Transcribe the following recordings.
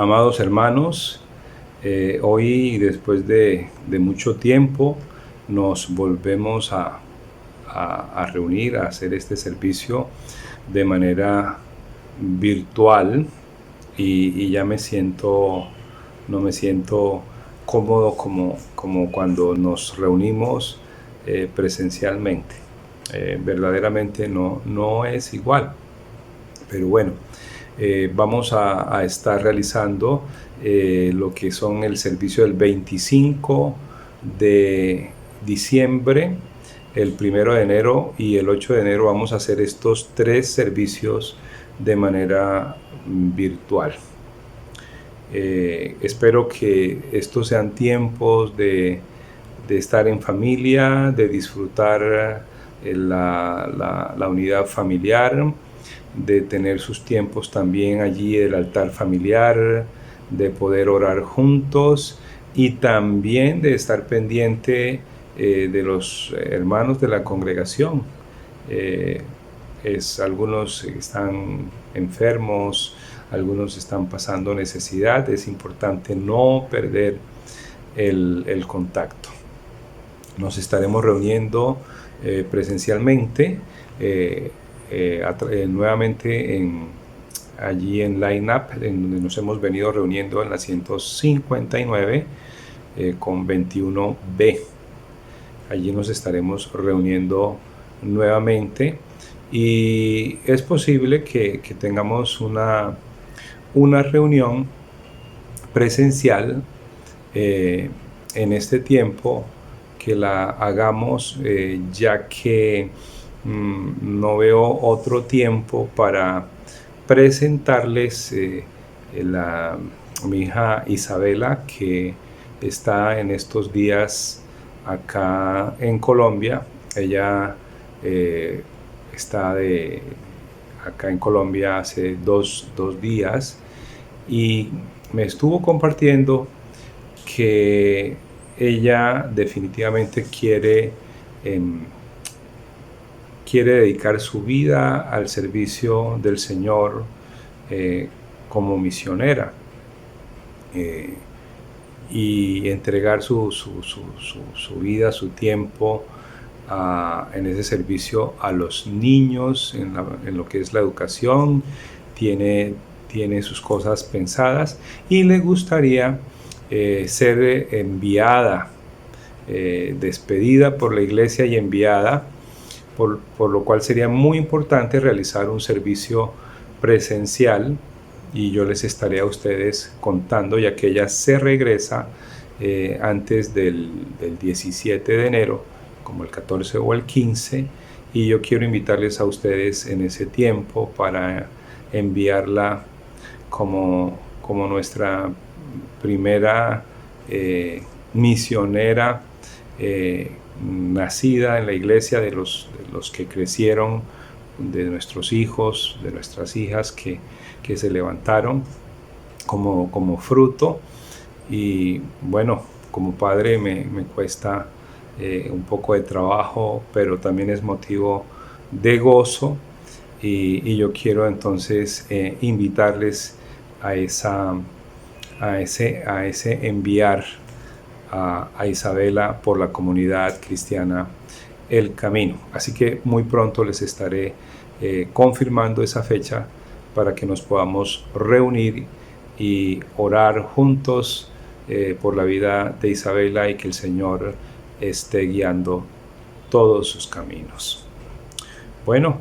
Amados hermanos, hoy después de mucho tiempo nos volvemos a reunir, a hacer este servicio de manera virtual y ya no me siento cómodo como cuando nos reunimos presencialmente. Verdaderamente no es igual, pero bueno. Vamos a estar realizando lo que son el servicio del 25 de diciembre, el 1 de enero y el 8 de enero. Vamos a hacer estos 3 servicios de manera virtual. Espero que estos sean tiempos de estar en familia, de disfrutar la unidad familiar, de tener sus tiempos también allí del altar familiar, de poder orar juntos y también de estar pendiente de los hermanos de la congregación. Algunos están enfermos, algunos están pasando necesidad. Es importante no perder el contacto. Nos estaremos reuniendo presencialmente nuevamente allí en Line Up, en donde nos hemos venido reuniendo en la 159 con 21B. Allí nos estaremos reuniendo nuevamente y es posible que tengamos una reunión presencial en este tiempo, que la hagamos ya que no veo otro tiempo para presentarles mi hija Isabela, que está en estos días acá en Colombia. Ella está acá en Colombia hace dos días y me estuvo compartiendo que ella definitivamente quiere dedicar su vida al servicio del Señor como misionera y entregar su vida, su tiempo en ese servicio a los niños, en lo que es la educación. Tiene sus cosas pensadas y le gustaría ser enviada, despedida por la iglesia y enviada, por lo cual sería muy importante realizar un servicio presencial, y yo les estaré a ustedes contando, ya que ella se regresa antes del 17 de enero, como el 14 o el 15, y yo quiero invitarles a ustedes en ese tiempo para enviarla como nuestra primera misionera nacida en la iglesia, de los que crecieron, de nuestros hijos, de nuestras hijas que se levantaron como fruto. Y bueno, como padre me cuesta un poco de trabajo, pero también es motivo de gozo, y yo quiero entonces invitarles a ese enviar a Isabela por la comunidad cristiana El Camino. Así que muy pronto les estaré confirmando esa fecha para que nos podamos reunir y orar juntos por la vida de Isabela, y que el Señor esté guiando todos sus caminos. Bueno,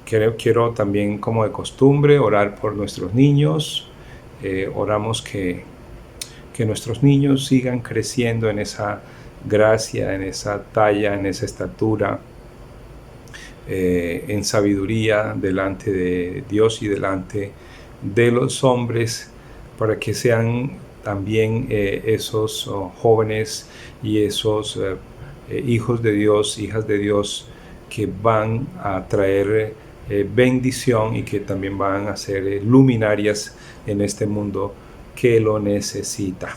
quiero también, como de costumbre, orar por nuestros niños. Oramos que nuestros niños sigan creciendo en esa gracia, en esa talla, en esa estatura, en sabiduría delante de Dios y delante de los hombres, para que sean también esos jóvenes y esos hijos de Dios, hijas de Dios, que van a traer bendición y que también van a ser luminarias en este mundo que lo necesita.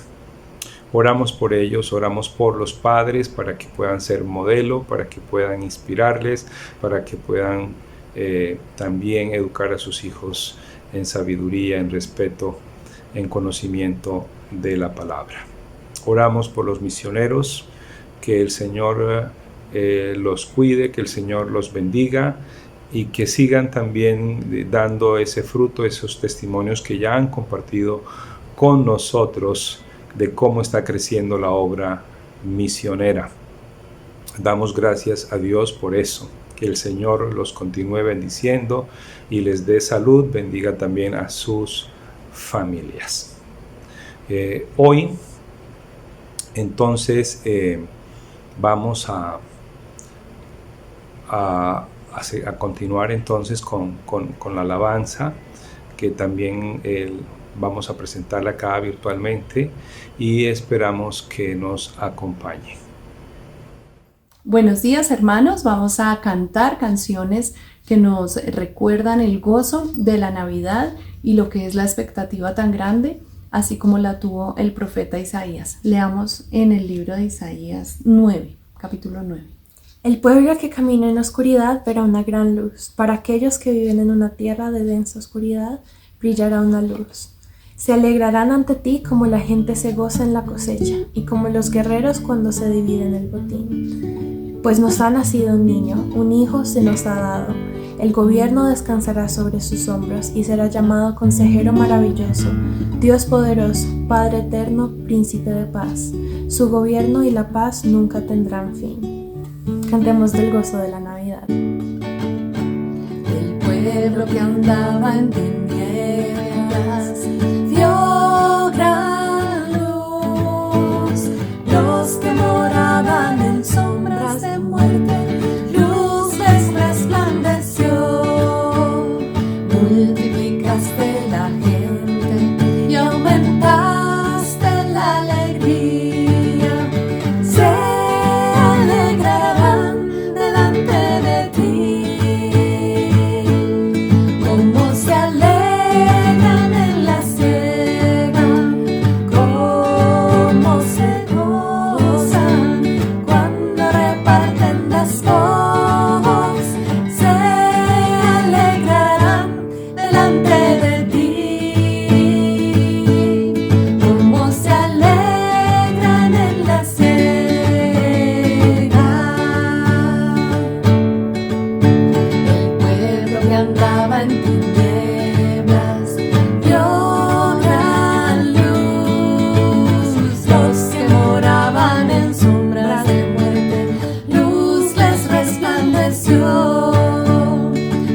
Oramos por ellos, oramos por los padres, para que puedan ser modelo, para que puedan inspirarles, para que puedan también educar a sus hijos en sabiduría, en respeto, en conocimiento de la palabra. Oramos por los misioneros, que el Señor los cuide, que el Señor los bendiga y que sigan también dando ese fruto, esos testimonios que ya han compartido con nosotros de cómo está creciendo la obra misionera. Damos gracias a Dios por eso, que el Señor los continúe bendiciendo y les dé salud, bendiga también a sus familias. Hoy, entonces, vamos a continuar entonces con la alabanza, que también vamos a presentarla acá virtualmente y esperamos que nos acompañe. Buenos días, hermanos. Vamos a cantar canciones que nos recuerdan el gozo de la Navidad y lo que es la expectativa tan grande, así como la tuvo el profeta Isaías. Leamos en el libro de Isaías 9, capítulo 9. El pueblo que camina en oscuridad verá una gran luz. Para aquellos que viven en una tierra de densa oscuridad, brillará una luz. Se alegrarán ante ti como la gente se goza en la cosecha y como los guerreros cuando se dividen el botín. Pues nos ha nacido un niño, un hijo se nos ha dado. El gobierno descansará sobre sus hombros y será llamado Consejero Maravilloso, Dios Poderoso, Padre Eterno, Príncipe de Paz. Su gobierno y la paz nunca tendrán fin. Cantemos del gozo de la Navidad. El pueblo que andaba en tinieblas vio gran luz. Los que moraban en sombras de muerte, luz les resplandeció. Multiplicaste la gente y aumentaste la alegría. Se alegrarán delante de ti, como se alegran en la siega, como se gozan cuando reparten despojos. Se alegrarán delante de ti, como se alegran en la siega. El pueblo que andaba en tinieblas vio gran luz. Los que moraban en sombras de muerte, luz les resplandeció.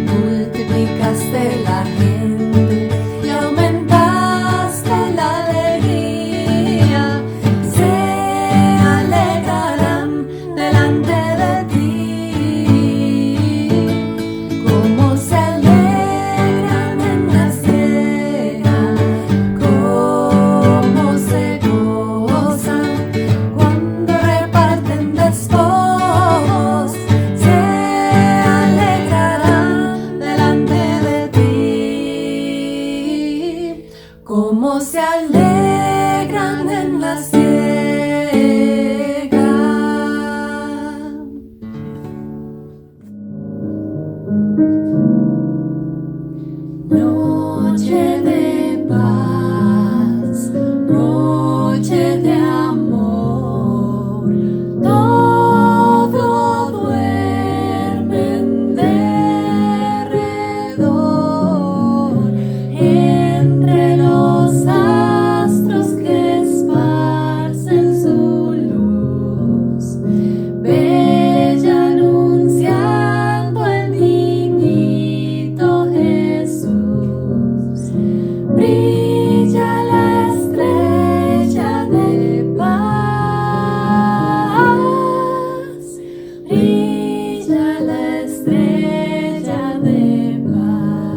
Multiplicaste la gente y aumentaste la alegría. Se alegrarán delante de ti, como se alegran en la siega, como se gozan cuando reparten despojos. Se alegrarán delante de ti, como se alegran en la siega. Noche de paz, noche de amor, todo duerme en derredor, entre los astros que esparcen su luz, bella anunciando el niñito Jesús. Brilla la estrella de paz, brilla la estrella de paz.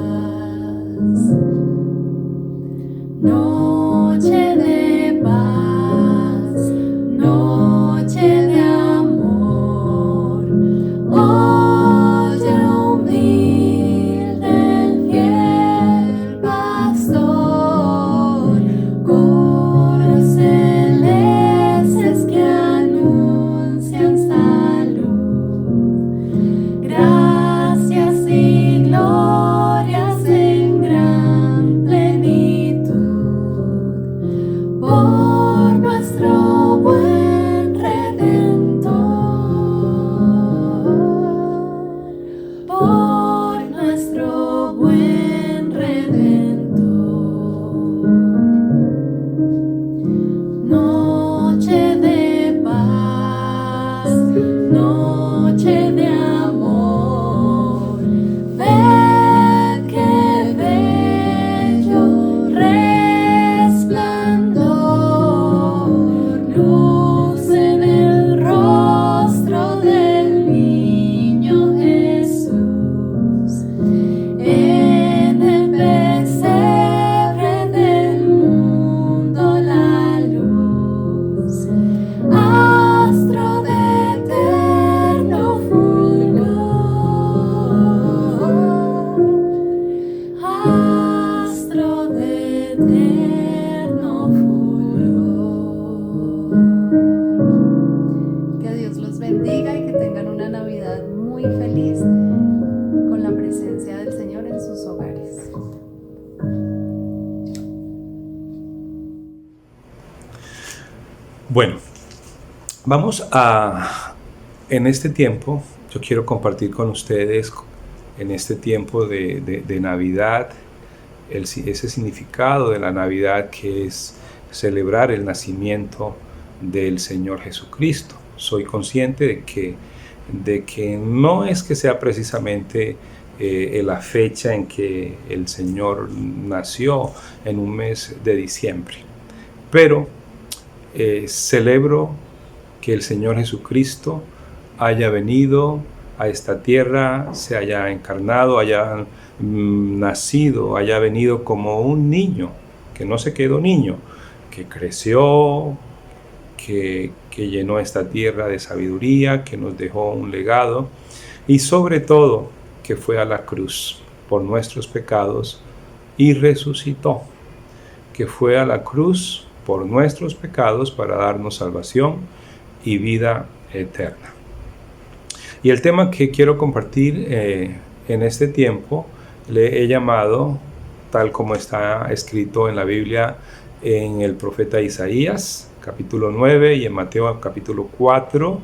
Bueno, en este tiempo, yo quiero compartir con ustedes, en este tiempo de Navidad, ese significado de la Navidad, que es celebrar el nacimiento del Señor Jesucristo. Soy consciente de que no es que sea precisamente la fecha en que el Señor nació, en un mes de diciembre, pero celebro que el Señor Jesucristo haya venido a esta tierra, se haya encarnado, haya nacido, haya venido como un niño, que no se quedó niño, que creció, que llenó esta tierra de sabiduría, que nos dejó un legado, y sobre todo que fue a la cruz por nuestros pecados y resucitó, que fue a la cruz por nuestros pecados para darnos salvación y vida eterna. Y el tema que quiero compartir en este tiempo le he llamado, tal como está escrito en la Biblia, en el profeta Isaías, capítulo 9, y en Mateo, capítulo 4,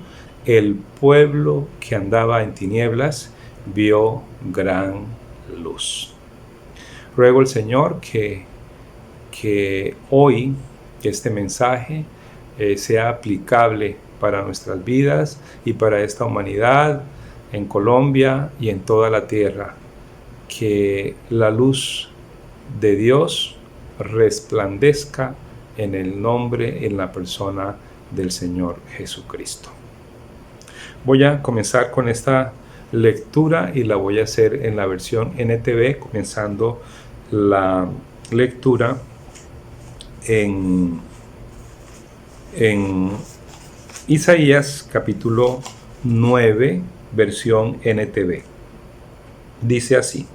el pueblo que andaba en tinieblas vio gran luz. Ruego al Señor que hoy este mensaje sea aplicable para nuestras vidas y para esta humanidad en Colombia y en toda la tierra. Que la luz de Dios resplandezca en el nombre, en la persona del Señor Jesucristo. Voy a comenzar con esta lectura y la voy a hacer en la versión NTV, comenzando la lectura en Isaías capítulo 9, versión NTV. Dice así: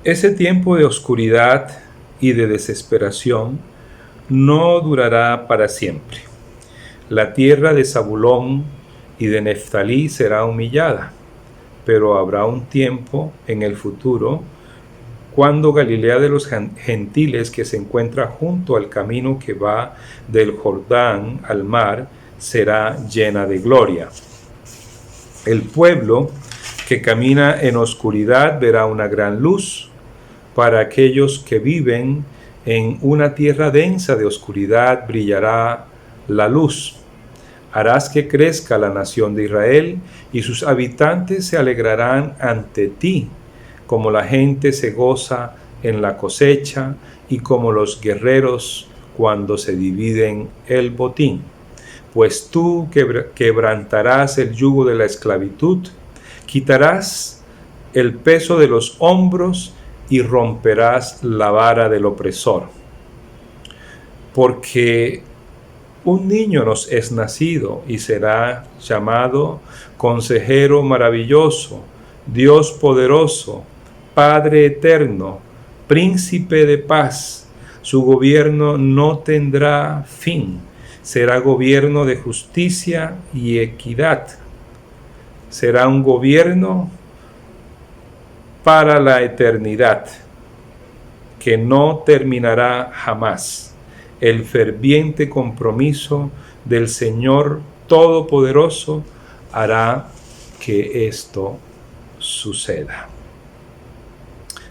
ese tiempo de oscuridad y de desesperación no durará para siempre. La tierra de Zabulón y de Neftalí será humillada, pero habrá un tiempo en el futuro cuando Galilea de los gentiles, que se encuentra junto al camino que va del Jordán al mar, será llena de gloria. El pueblo que camina en oscuridad verá una gran luz. Para aquellos que viven en una tierra densa de oscuridad brillará la luz. Harás que crezca la nación de Israel, y sus habitantes se alegrarán ante ti, como la gente se goza en la cosecha y como los guerreros cuando se dividen el botín. Pues tú quebrantarás el yugo de la esclavitud, quitarás el peso de los hombros y romperás la vara del opresor. Porque un niño nos es nacido y será llamado Consejero Maravilloso, Dios Poderoso, Padre Eterno, Príncipe de Paz. Su gobierno no tendrá fin. Será gobierno de justicia y equidad. Será un gobierno para la eternidad, que no terminará jamás. El ferviente compromiso del Señor Todopoderoso hará que esto suceda.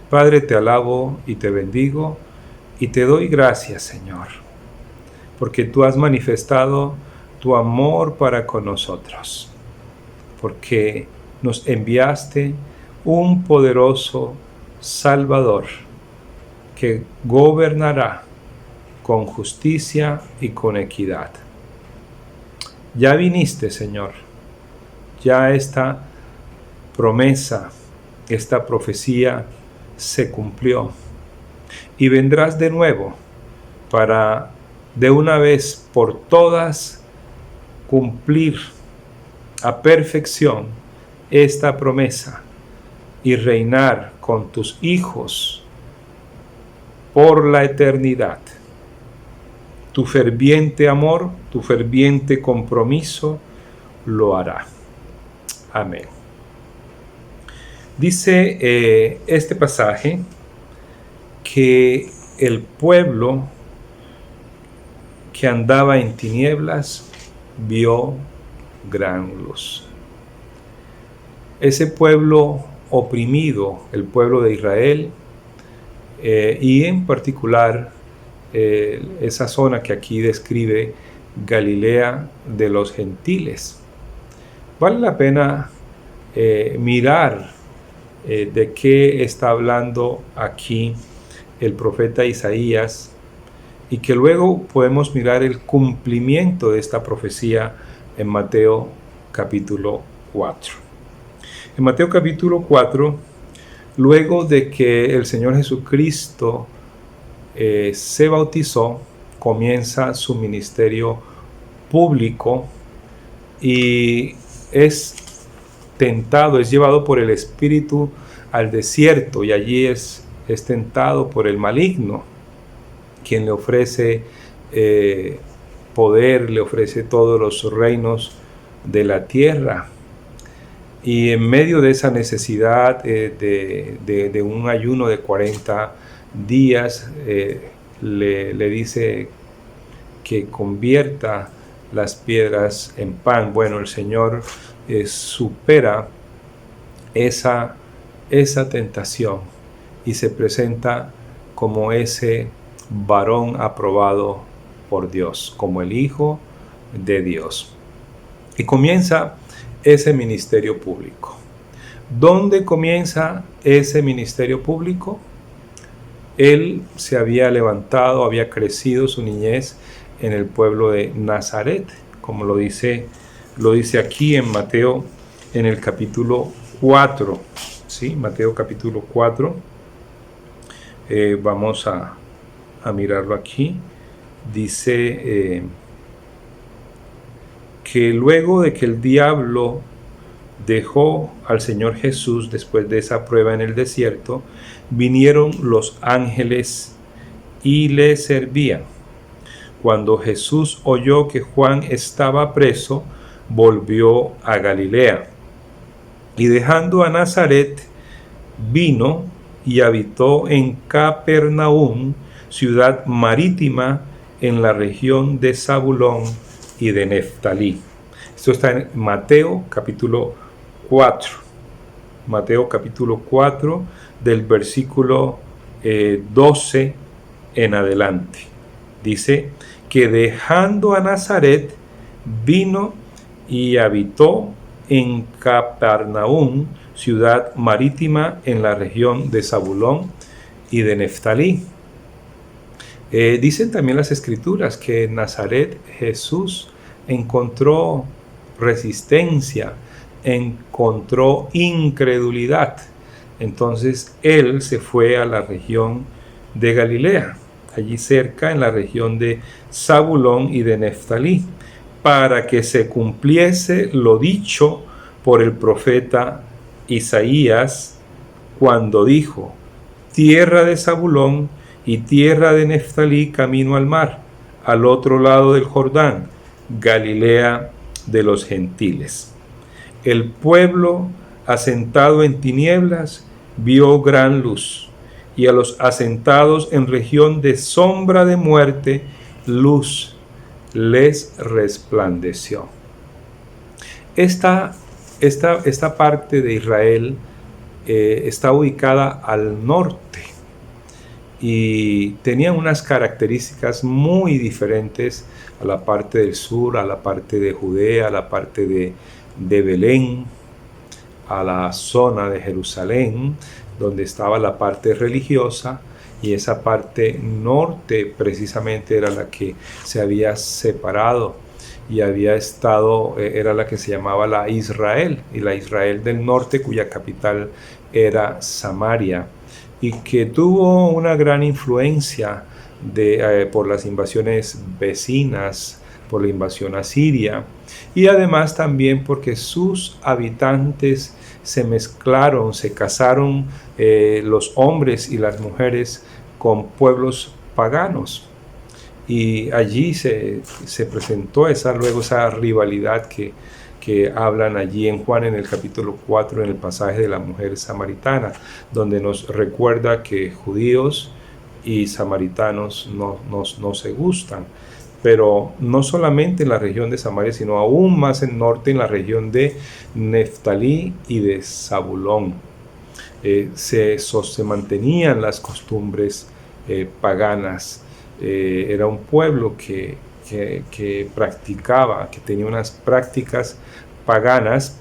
Padre, te alabo y te bendigo y te doy gracias, Señor, porque tú has manifestado tu amor para con nosotros, porque nos enviaste un poderoso Salvador que gobernará con justicia y con equidad. Ya viniste, Señor, ya esta promesa, esta profecía se cumplió, y vendrás de nuevo para de una vez por todas cumplir a perfección esta promesa y reinar con tus hijos por la eternidad. Tu ferviente amor, tu ferviente compromiso lo hará. Amén. Dice este pasaje que el pueblo que andaba en tinieblas vio gran luz. Ese pueblo oprimido, el pueblo de Israel, y en particular esa zona que aquí describe, Galilea de los gentiles. Vale la pena mirar de qué está hablando aquí el profeta Isaías, y que luego podemos mirar el cumplimiento de esta profecía en Mateo capítulo 4. En Mateo capítulo 4, luego de que el Señor Jesucristo se bautizó, comienza su ministerio público y es tentado, es llevado por el Espíritu al desierto, y allí es tentado por el maligno, quien le ofrece poder, le ofrece todos los reinos de la tierra. Y en medio de esa necesidad de un ayuno de 40 días, le dice que convierta las piedras en pan. Bueno, el Señor supera esa tentación y se presenta como ese varón aprobado por Dios, como el Hijo de Dios. Y comienza ese ministerio público. ¿Dónde comienza ese ministerio público? Él se había levantado, había crecido su niñez en el pueblo de Nazaret, como lo dice aquí en Mateo, en el capítulo 4. ¿Sí? Mateo capítulo 4. Vamos a mirarlo aquí. Dice que luego de que el diablo dejó al Señor Jesús después de esa prueba en el desierto, vinieron los ángeles y le servían. Cuando Jesús oyó que Juan estaba preso, volvió a Galilea, y dejando a Nazaret, vino y habitó en Capernaum, ciudad marítima en la región de Zabulón y de Neftalí. Esto está en Mateo capítulo 4. Mateo capítulo 4, del versículo 12 en adelante. Dice que dejando a Nazaret, vino y habitó en Capernaum, ciudad marítima en la región de Zabulón y de Neftalí. Dicen también las escrituras que en Nazaret Jesús encontró resistencia, encontró incredulidad. Entonces él se fue a la región de Galilea, allí cerca en la región de Zabulón y de Neftalí, para que se cumpliese lo dicho por el profeta Isaías, cuando dijo: tierra de Zabulón y tierra de Neftalí, camino al mar, al otro lado del Jordán, Galilea de los gentiles. El pueblo asentado en tinieblas vio gran luz, y a los asentados en región de sombra de muerte, luz les resplandeció. Esta parte de Israel está ubicada al norte y tenía unas características muy diferentes a la parte del sur, a la parte de Judea, a la parte de Belén, a la zona de Jerusalén, donde estaba la parte religiosa, y esa parte norte precisamente era la que se había separado y había estado, era la que se llamaba la Israel, y la Israel del norte, cuya capital era Samaria, y que tuvo una gran influencia por las invasiones vecinas, por la invasión asiria, y además también porque sus habitantes se mezclaron, se casaron los hombres y las mujeres con pueblos paganos. Y allí se presentó esa rivalidad que hablan allí en Juan en el capítulo 4, en el pasaje de la mujer samaritana, donde nos recuerda que judíos y samaritanos no se gustan. pero no solamente en la región de Samaria, sino aún más en norte, en la región de Neftalí y de Zabulón. Se mantenían las costumbres paganas. Era un pueblo que practicaba, que tenía unas prácticas paganas,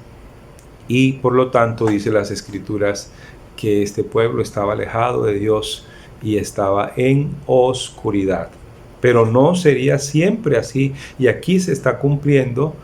y por lo tanto dice las Escrituras que este pueblo estaba alejado de Dios y estaba en oscuridad. Pero no sería siempre así, y aquí se está cumpliendo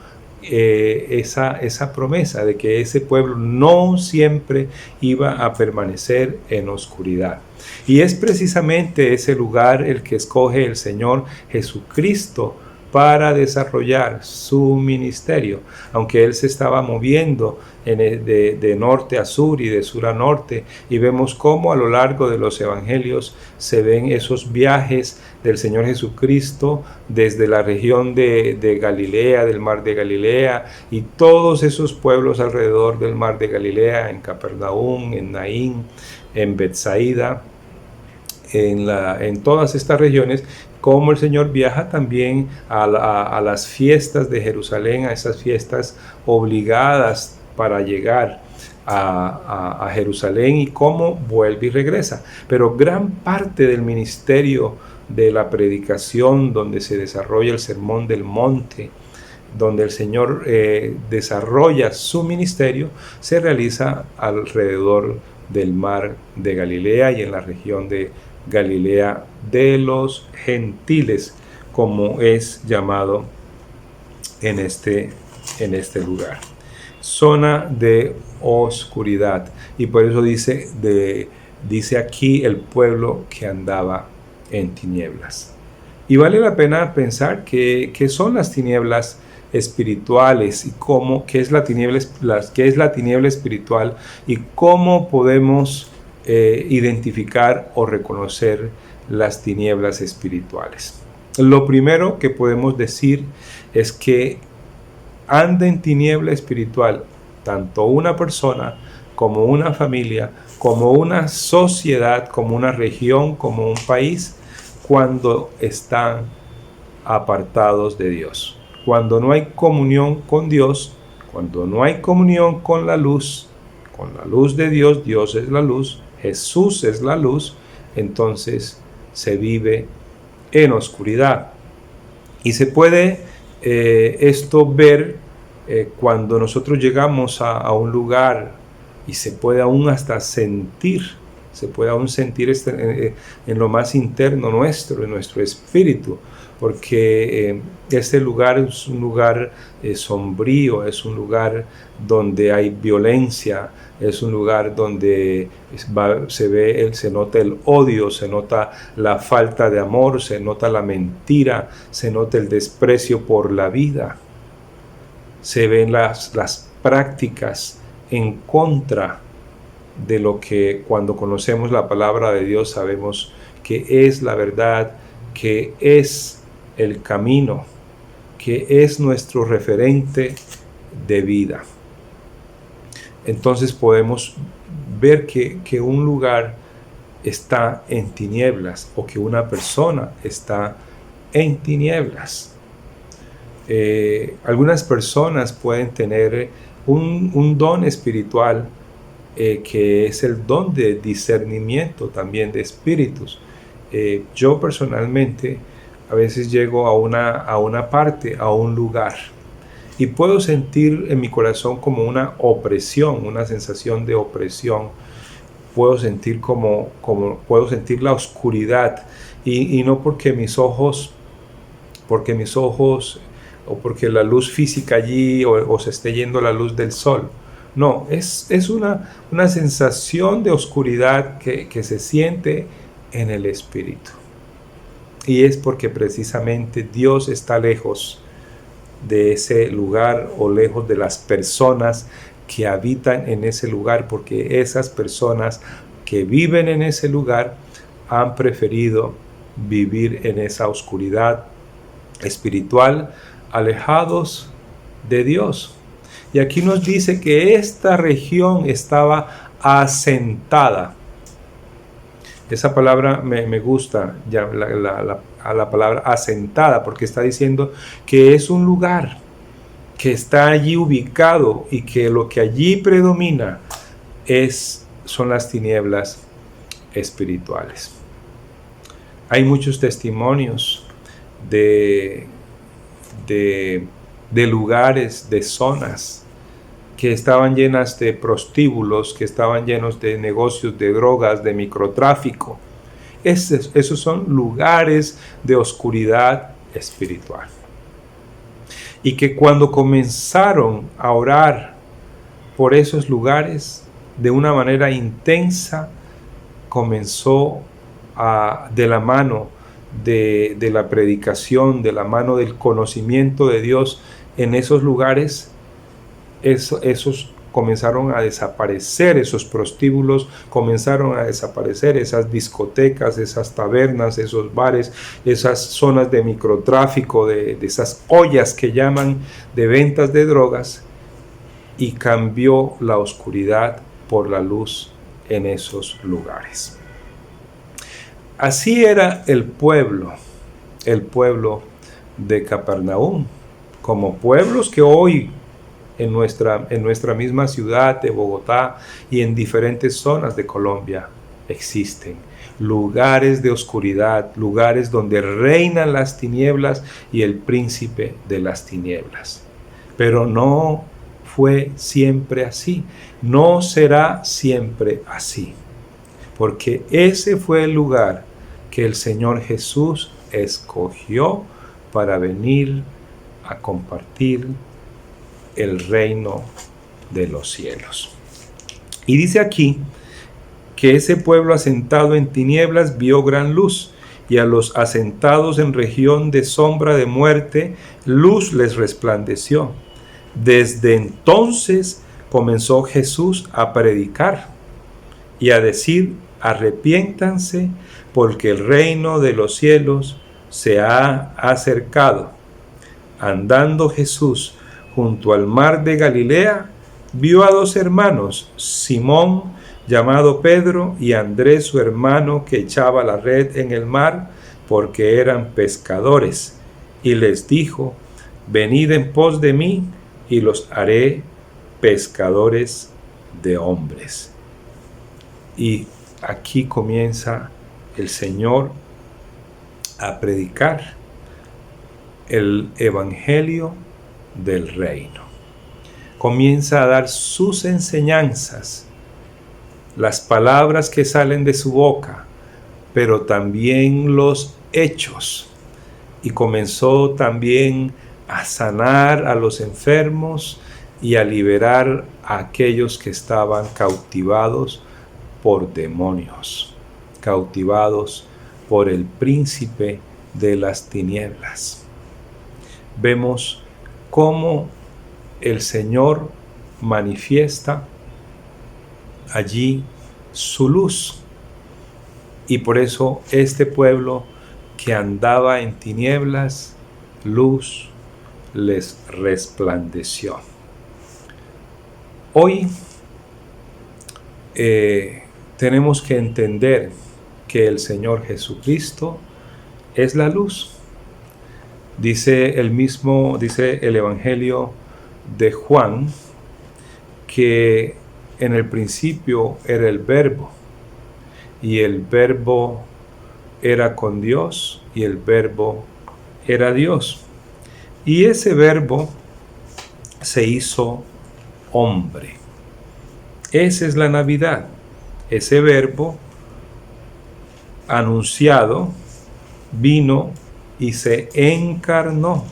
esa promesa de que ese pueblo no siempre iba a permanecer en oscuridad. Y es precisamente ese lugar el que escoge el Señor Jesucristo para desarrollar su ministerio. Aunque Él se estaba moviendo de norte a sur y de sur a norte, y vemos cómo a lo largo de los evangelios se ven esos viajes del Señor Jesucristo desde la región de Galilea, del mar de Galilea, y todos esos pueblos alrededor del mar de Galilea, en Capernaum, en Naín, en Betsaida, en todas estas regiones, como el Señor viaja también a las fiestas de Jerusalén, a esas fiestas obligadas para llegar a Jerusalén, y cómo vuelve y regresa. Pero gran parte del ministerio de la predicación, donde se desarrolla el Sermón del Monte, donde el Señor desarrolla su ministerio, se realiza alrededor del mar de Galilea y en la región de Galilea de los gentiles, como es llamado en este lugar. Zona de oscuridad. Y por eso dice aquí el pueblo que andaba en tinieblas. Y vale la pena pensar qué son las tinieblas espirituales y qué es la tiniebla espiritual, y cómo podemos identificar o reconocer las tinieblas espirituales. Lo primero que podemos decir es que anda en tiniebla espiritual tanto una persona, como una familia, como una sociedad, como una región, como un país, cuando están apartados de Dios. Cuando no hay comunión con Dios, cuando no hay comunión con la luz de Dios, Dios es la luz, Jesús es la luz, entonces se vive en oscuridad. Y se puede esto ver cuando nosotros llegamos a un lugar, y se puede aún hasta sentir, en lo más interno nuestro, en nuestro espíritu, porque este lugar es un lugar sombrío, es un lugar donde hay violencia, es un lugar donde se nota el odio, se nota la falta de amor, se nota la mentira, se nota el desprecio por la vida, se ven las prácticas en contra de lo que, cuando conocemos la palabra de Dios, sabemos que es la verdad, que es el camino, que es nuestro referente de vida. Entonces podemos ver que un lugar está en tinieblas, o que una persona está en tinieblas. Algunas personas pueden tener un don espiritual, que es el don de discernimiento también de espíritus. Yo personalmente a veces llego a una parte, a un lugar, y puedo sentir en mi corazón como una opresión, una sensación de opresión. Puedo sentir puedo sentir la oscuridad, y no porque mis ojos, o porque la luz física allí, o se esté yendo la luz del sol. No, es una sensación de oscuridad que se siente en el espíritu. Y es porque precisamente Dios está lejos de ese lugar, o lejos de las personas que habitan en ese lugar, porque esas personas que viven en ese lugar han preferido vivir en esa oscuridad espiritual, alejados de Dios. Y aquí nos dice que esta región estaba asentada. Esa palabra me gusta, ya a la palabra asentada, porque está diciendo que es un lugar que está allí ubicado y que lo que allí predomina son las tinieblas espirituales. Hay muchos testimonios de lugares, de zonas que estaban llenas de prostíbulos, que estaban llenos de negocios de drogas, de microtráfico. Esos son lugares de oscuridad espiritual. Y que cuando comenzaron a orar por esos lugares de una manera intensa, comenzó de la mano de la predicación, de la mano del conocimiento de Dios en esos lugares, esos comenzaron a desaparecer, esos prostíbulos comenzaron a desaparecer, esas discotecas, esas tabernas, esos bares, esas zonas de microtráfico, de esas ollas que llaman de ventas de drogas, y cambió la oscuridad por la luz en esos lugares. Así era el pueblo de Capernaum, como pueblos que hoy en nuestra misma ciudad de Bogotá y en diferentes zonas de Colombia existen lugares de oscuridad, lugares donde reinan las tinieblas y el príncipe de las tinieblas. Pero no fue siempre así, no será siempre así, porque ese fue el lugar que el Señor Jesús escogió para venir a compartir el reino de los cielos. Y dice aquí que ese pueblo asentado en tinieblas vio gran luz, y a los asentados en región de sombra de muerte, luz les resplandeció. Desde entonces comenzó Jesús a predicar y a decir: arrepiéntanse, porque el reino de los cielos se ha acercado. Andando Jesús junto al mar de Galilea, vio a dos hermanos, Simón, llamado Pedro, y Andrés, su hermano, que echaba la red en el mar, porque eran pescadores, y les dijo: venid en pos de mí, y los haré pescadores de hombres. Y aquí comienza el Señor a predicar el evangelio del reino. Comienza a dar sus enseñanzas, las palabras que salen de su boca, pero también los hechos. Y comenzó también a sanar a los enfermos y a liberar a aquellos que estaban cautivados por demonios, cautivados por el príncipe de las tinieblas. Vemos cómo el Señor manifiesta allí su luz, y por eso este pueblo que andaba en tinieblas, luz les resplandeció. Hoy tenemos que entender que el Señor Jesucristo es la luz. Dice el Evangelio de Juan que en el principio era el Verbo, y el Verbo era con Dios, y el Verbo era Dios. Y ese Verbo se hizo hombre. Esa es la Navidad. Ese Verbo anunciado vino y se encarnó,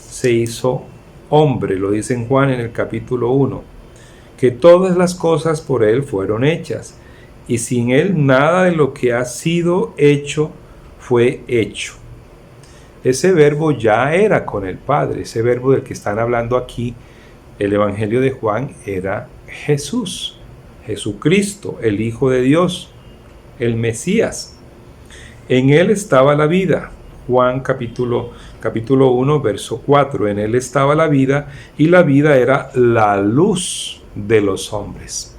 se hizo hombre. Lo dice en Juan en el capítulo 1, que todas las cosas por él fueron hechas, y sin él nada de lo que ha sido hecho fue hecho. Ese Verbo ya era con el Padre. Ese Verbo del que están hablando aquí el Evangelio de Juan era Jesús, Jesucristo, el Hijo de Dios, el Mesías. En él estaba la vida. Juan capítulo 1, verso 4. En él estaba la vida, y la vida era la luz de los hombres.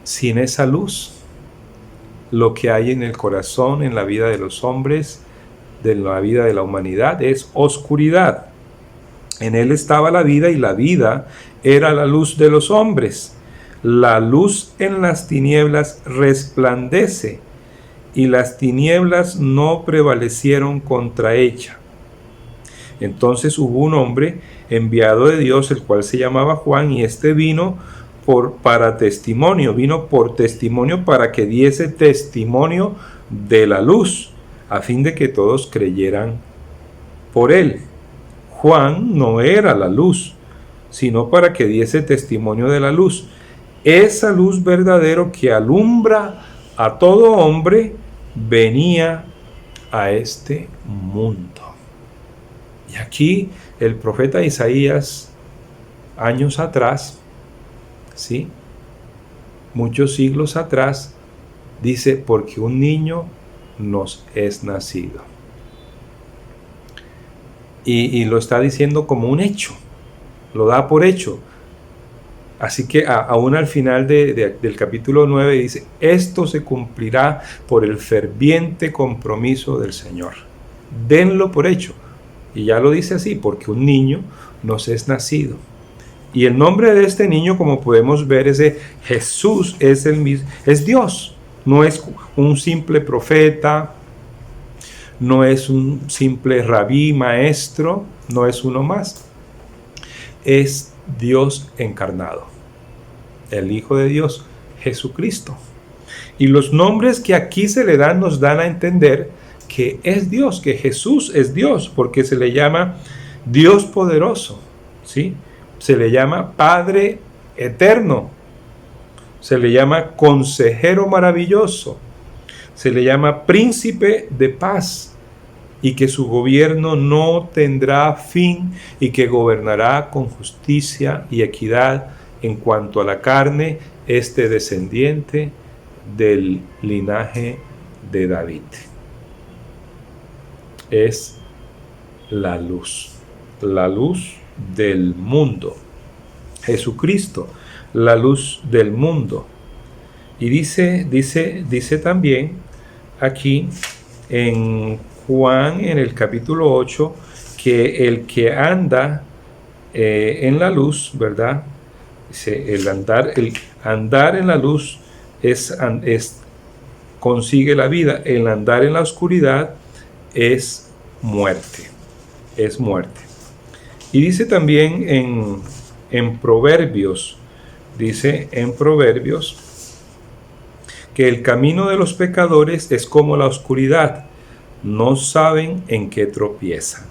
Sin esa luz lo que hay en el corazón, en la vida de los hombres, de la vida de la humanidad, es oscuridad. En él estaba la vida y la vida era la luz de los hombres. La luz en las tinieblas resplandece y las tinieblas no prevalecieron contra ella. Entonces hubo un hombre enviado de Dios, el cual se llamaba Juan, y este vino por testimonio para que diese testimonio de la luz, a fin de que todos creyeran por él. Juan no era la luz, sino para que diese testimonio de la luz. Esa luz verdadera que alumbra a todo hombre venía a este mundo. Y aquí el profeta Isaías, años atrás, ¿sí?, muchos siglos atrás, dice: porque un niño nos es nacido. Y lo está diciendo como un hecho, lo da por hecho. Así que aún al final del capítulo 9 dice: esto se cumplirá por el ferviente compromiso del Señor. Denlo por hecho. Y ya lo dice así: porque un niño nos es nacido. Y el nombre de este niño, como podemos ver, es de Jesús, es Dios. No es un simple profeta, no es un simple rabí, maestro, no es uno más. Es Dios encarnado, el Hijo de Dios, Jesucristo. Y los nombres que aquí se le dan nos dan a entender que es Dios, que Jesús es Dios, porque se le llama Dios poderoso, ¿sí? Se le llama Padre eterno, se le llama Consejero maravilloso, se le llama Príncipe de paz, y que su gobierno no tendrá fin y que gobernará con justicia y equidad en cuanto a la carne, este descendiente del linaje de David. Es la luz del mundo. Jesucristo, la luz del mundo. Y dice también aquí en Juan, en el capítulo 8, que el que anda en la luz, ¿verdad? Dice, el andar en la luz consigue la vida. El andar en la oscuridad es muerte. Es muerte. Y dice también en Proverbios, que el camino de los pecadores es como la oscuridad, no saben en qué tropiezan.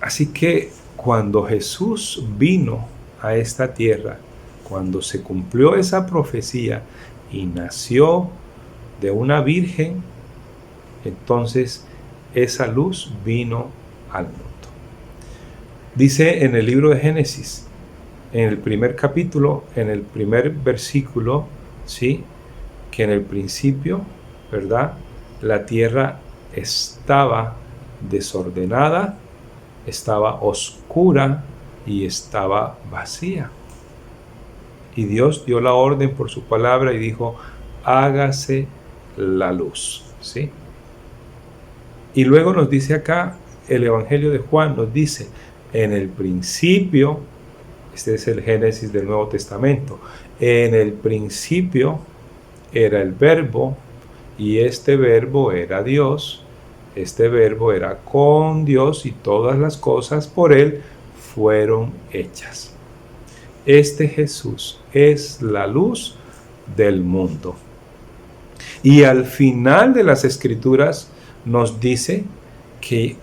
Así que cuando Jesús vino a esta tierra, cuando se cumplió esa profecía y nació de una virgen, entonces esa luz vino al mundo. Dice en el libro de Génesis, en el primer capítulo, en el primer versículo, ¿sí?, que en el principio, ¿verdad?, la tierra estaba desordenada, estaba oscura y estaba vacía. Y Dios dio la orden por su palabra y dijo: hágase la luz, ¿sí? Y luego nos dice acá, el Evangelio de Juan nos dice: en el principio, este es el Génesis del Nuevo Testamento, en el principio era el Verbo, y este Verbo era Dios, este Verbo era con Dios, y todas las cosas por Él fueron hechas. Este Jesús es la luz del mundo. Y al final de las Escrituras nos dice que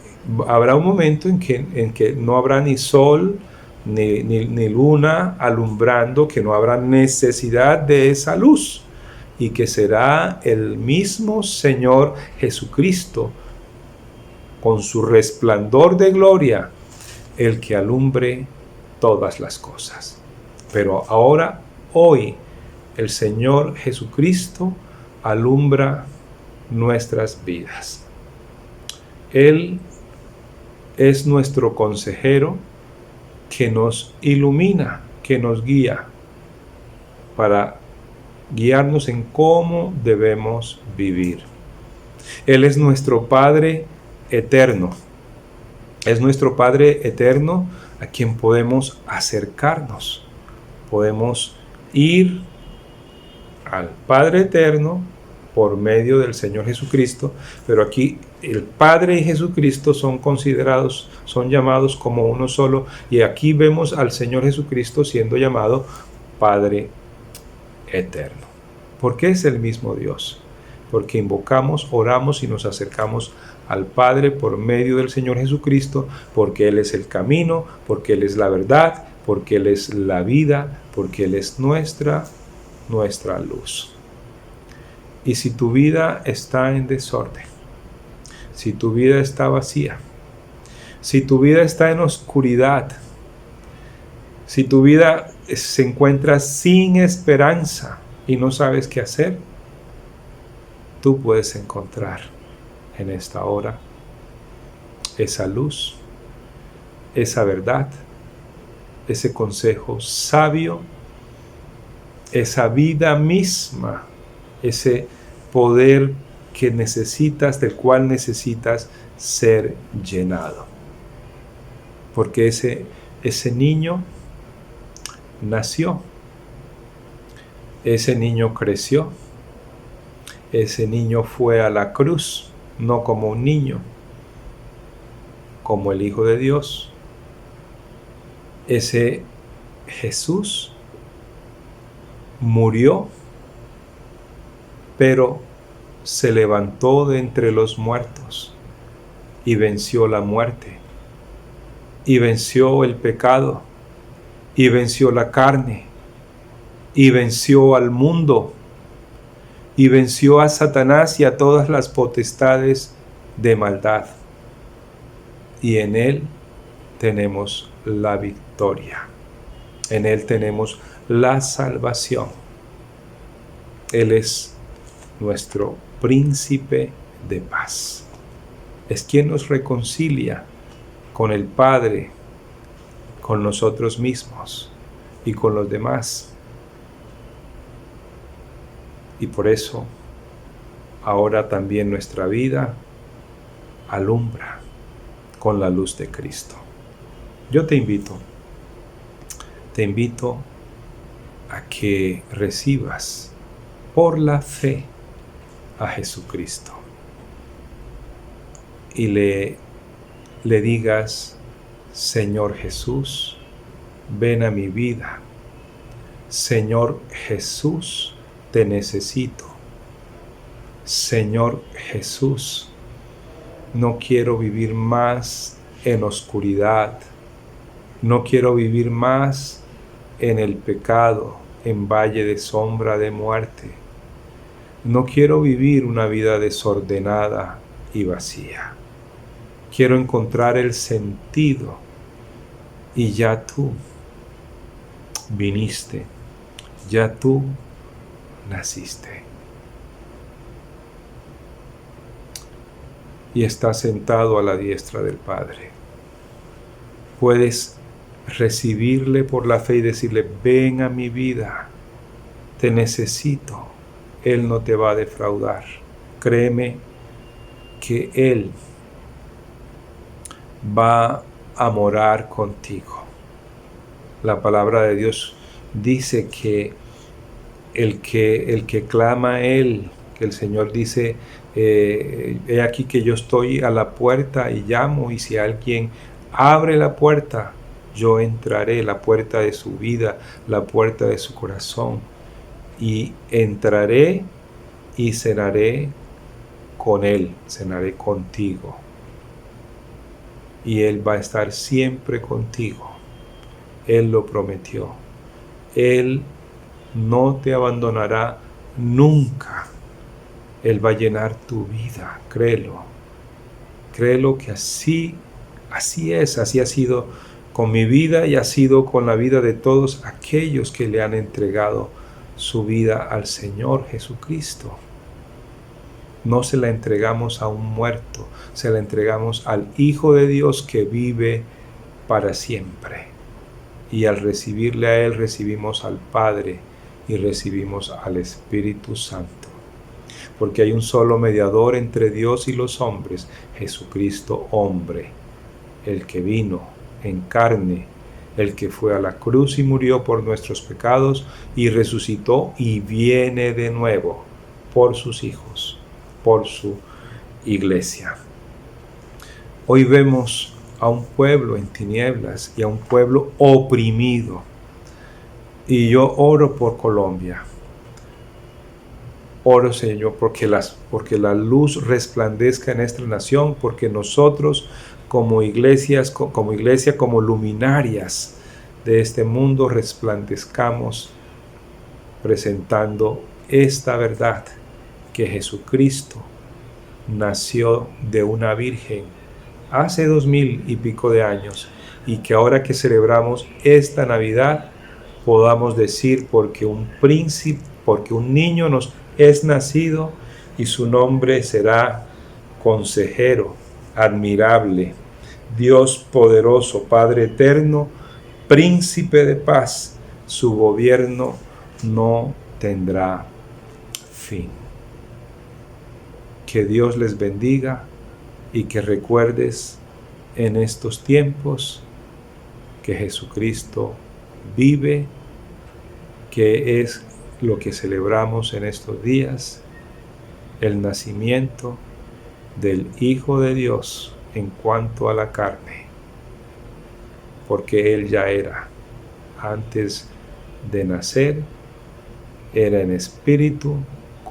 habrá un momento en que no habrá ni sol ni luna alumbrando, que no habrá necesidad de esa luz, y que será el mismo Señor Jesucristo con su resplandor de gloria el que alumbre todas las cosas. Pero ahora, hoy, el Señor Jesucristo alumbra nuestras vidas. Él es nuestro consejero que nos ilumina, que nos guía para guiarnos en cómo debemos vivir. Él es nuestro Padre eterno. Es nuestro Padre eterno a quien podemos acercarnos. Podemos ir al Padre eterno por medio del Señor Jesucristo, pero aquí el Padre y Jesucristo son considerados, son llamados como uno solo, y aquí vemos al Señor Jesucristo siendo llamado Padre eterno. ¿Por qué es el mismo Dios? Porque invocamos, oramos y nos acercamos al Padre por medio del Señor Jesucristo, porque Él es el camino, porque Él es la verdad, porque Él es la vida, porque Él es nuestra luz. Y si tu vida está en desorden, si tu vida está vacía, si tu vida está en oscuridad, si tu vida se encuentra sin esperanza y no sabes qué hacer, tú puedes encontrar en esta hora esa luz, esa verdad, ese consejo sabio, esa vida misma, ese poder que necesitas, del cual necesitas ser llenado. Porque ese niño nació, ese niño creció, ese niño fue a la cruz, no como un niño, como el Hijo de Dios. Ese Jesús murió, pero se levantó de entre los muertos y venció la muerte, y venció el pecado, y venció la carne, y venció al mundo, y venció a Satanás y a todas las potestades de maldad. Y en Él tenemos la victoria. En Él tenemos la salvación. Él es nuestro príncipe de paz. Es quien nos reconcilia con el Padre, con nosotros mismos y con los demás. Y por eso, ahora también nuestra vida alumbra con la luz de Cristo. Yo te invito a que recibas por la fe a Jesucristo y le digas: Señor Jesús, ven a mi vida. Señor Jesús, te necesito. Señor Jesús, no quiero vivir más en oscuridad. No quiero vivir más en el pecado, en valle de sombra de muerte. No quiero vivir una vida desordenada y vacía. Quiero encontrar el sentido, y ya tú viniste, ya tú naciste. Y estás sentado a la diestra del Padre. Puedes recibirle por la fe y decirle: ven a mi vida, te necesito. Él no te va a defraudar. Créeme que Él va a morar contigo. La palabra de Dios dice que el que clama a Él, que el Señor dice: he aquí que yo estoy a la puerta y llamo, y si alguien abre la puerta, yo entraré. La puerta de su vida, la puerta de su corazón, y entraré y cenaré con Él, cenaré contigo, y Él va a estar siempre contigo. Él lo prometió. Él no te abandonará nunca. Él va a llenar tu vida, créelo. Créelo que así es, así ha sido con mi vida y ha sido con la vida de todos aquellos que le han entregado su vida al Señor Jesucristo. No se la entregamos a un muerto, se la entregamos al Hijo de Dios que vive para siempre. Y al recibirle a Él, recibimos al Padre, y recibimos al Espíritu Santo. Porque hay un solo mediador entre Dios y los hombres, Jesucristo hombre, el que vino en carne, el que fue a la cruz y murió por nuestros pecados y resucitó y viene de nuevo por sus hijos, por su iglesia. Hoy vemos a un pueblo en tinieblas y a un pueblo oprimido. Y yo oro por Colombia. Oro, Señor, porque la luz resplandezca en esta nación, porque nosotros como iglesia, como luminarias de este mundo, resplandezcamos presentando esta verdad, que Jesucristo nació de una virgen hace 2000 y pico de años, y que ahora que celebramos esta Navidad podamos decir porque un niño nos es nacido y su nombre será Consejero, Admirable, Dios poderoso, Padre eterno, Príncipe de paz. Su gobierno no tendrá fin. Que Dios les bendiga y que recuerdes en estos tiempos que Jesucristo vive, que es lo que celebramos en estos días, el nacimiento del Hijo de Dios en cuanto a la carne, porque Él ya era, antes de nacer, era en espíritu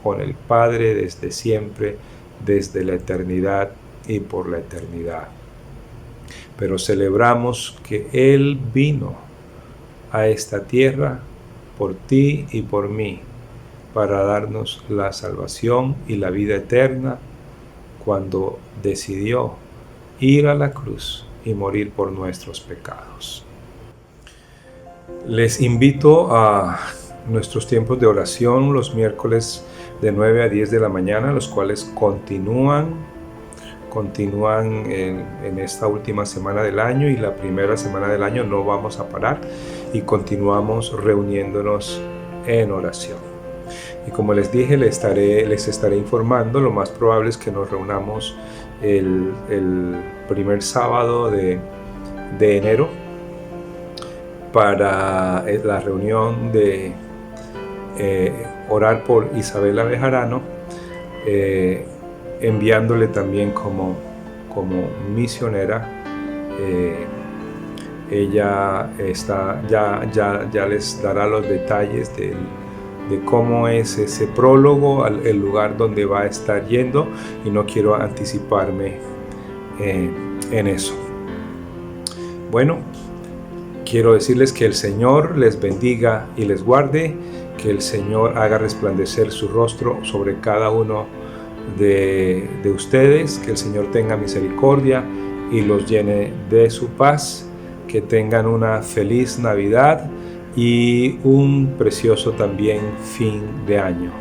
con el Padre desde siempre, desde la eternidad y por la eternidad. Pero celebramos que Él vino a esta tierra por ti y por mí, para darnos la salvación y la vida eterna, cuando decidió ir a la cruz y morir por nuestros pecados. Les invito a nuestros tiempos de oración los miércoles de 9 a 10 de la mañana, los cuales continúan en esta última semana del año, y la primera semana del año no vamos a parar y continuamos reuniéndonos en oración. Y como les dije, les estaré informando. Lo más probable es que nos reunamos el primer sábado de enero para la reunión de orar por Isabela Bejarano, enviándole también como misionera. Ella ya les dará los detalles de cómo es ese prólogo, el lugar donde va a estar yendo, y no quiero anticiparme en eso. Bueno, quiero decirles que el Señor les bendiga y les guarde, que el Señor haga resplandecer su rostro sobre cada uno de ustedes, que el Señor tenga misericordia y los llene de su paz, que tengan una feliz Navidad y un precioso también fin de año.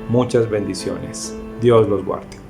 Muchas bendiciones. Dios los guarde.